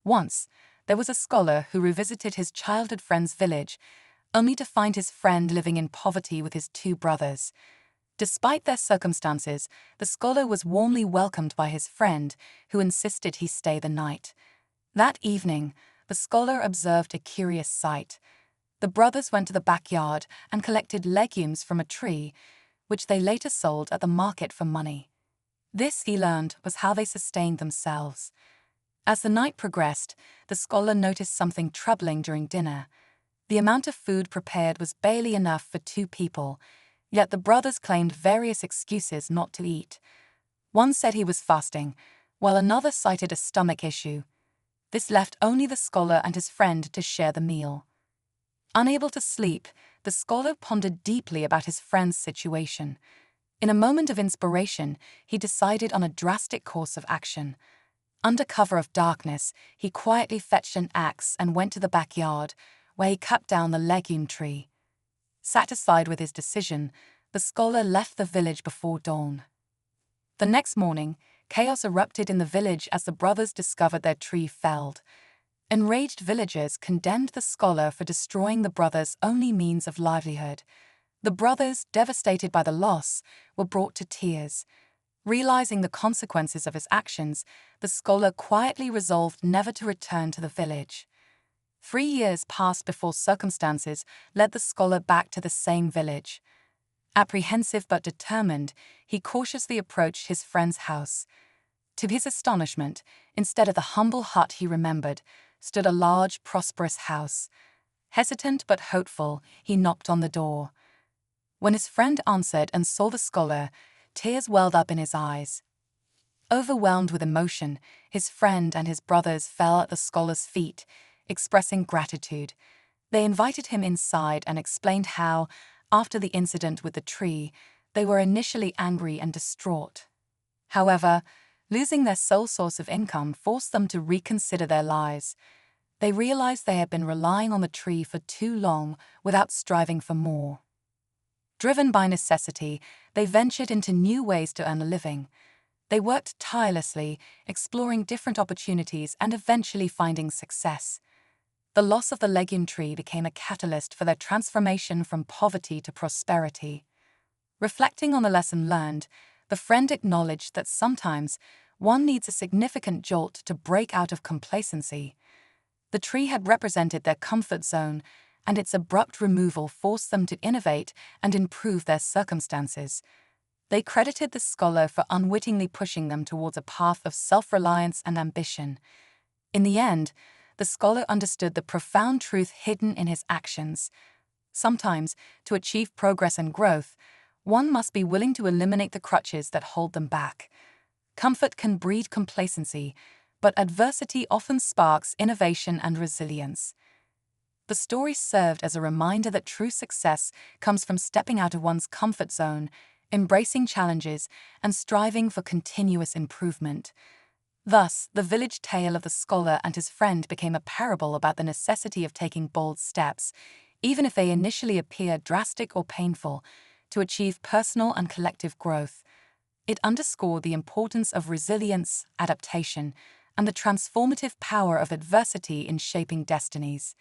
Once, there was a scholar who revisited his childhood friend's village, only to find his friend living in poverty with his two brothers. Despite their circumstances, the scholar was warmly welcomed by his friend, who insisted he stay the night. That evening, the scholar observed a curious sight. The brothers went to the backyard and collected legumes from a tree, which they later sold at the market for money. This, he learned, was how they sustained themselves. As the night progressed, the scholar noticed something troubling during dinner. The amount of food prepared was barely enough for 2 people, yet the brothers claimed various excuses not to eat. One said he was fasting, while another cited a stomach issue. This left only the scholar and his friend to share the meal. Unable to sleep, the scholar pondered deeply about his friend's situation. In a moment of inspiration, he decided on a drastic course of action. Under cover of darkness, he quietly fetched an axe and went to the backyard, where he cut down the legume tree. Satisfied with his decision, the scholar left the village before dawn. The next morning, chaos erupted in the village as the brothers discovered their tree felled. Enraged villagers condemned the scholar for destroying the brothers' only means of livelihood. The brothers, devastated by the loss, were brought to tears. Realizing the consequences of his actions, the scholar quietly resolved never to return to the village. 3 years passed before circumstances led the scholar back to the same village. Apprehensive but determined, he cautiously approached his friend's house. To his astonishment, instead of the humble hut he remembered, stood a large, prosperous house. Hesitant but hopeful, he knocked on the door. When his friend answered and saw the scholar, tears welled up in his eyes. Overwhelmed with emotion, his friend and his brothers fell at the scholar's feet, expressing gratitude. They invited him inside and explained how, after the incident with the tree, they were initially angry and distraught. However, losing their sole source of income forced them to reconsider their lives. They realized they had been relying on the tree for too long without striving for more. Driven by necessity, they ventured into new ways to earn a living. They worked tirelessly, exploring different opportunities and eventually finding success. The loss of the legume tree became a catalyst for their transformation from poverty to prosperity. Reflecting on the lesson learned, the friend acknowledged that sometimes one needs a significant jolt to break out of complacency. The tree had represented their comfort zone, and its abrupt removal forced them to innovate and improve their circumstances. They credited the scholar for unwittingly pushing them towards a path of self-reliance and ambition. In the end, the scholar understood the profound truth hidden in his actions. Sometimes, to achieve progress and growth, one must be willing to eliminate the crutches that hold them back. Comfort can breed complacency, but adversity often sparks innovation and resilience. The story served as a reminder that true success comes from stepping out of one's comfort zone, embracing challenges, and striving for continuous improvement. Thus, the village tale of the scholar and his friend became a parable about the necessity of taking bold steps, even if they initially appear drastic or painful, to achieve personal and collective growth. It underscored the importance of resilience, adaptation, and the transformative power of adversity in shaping destinies.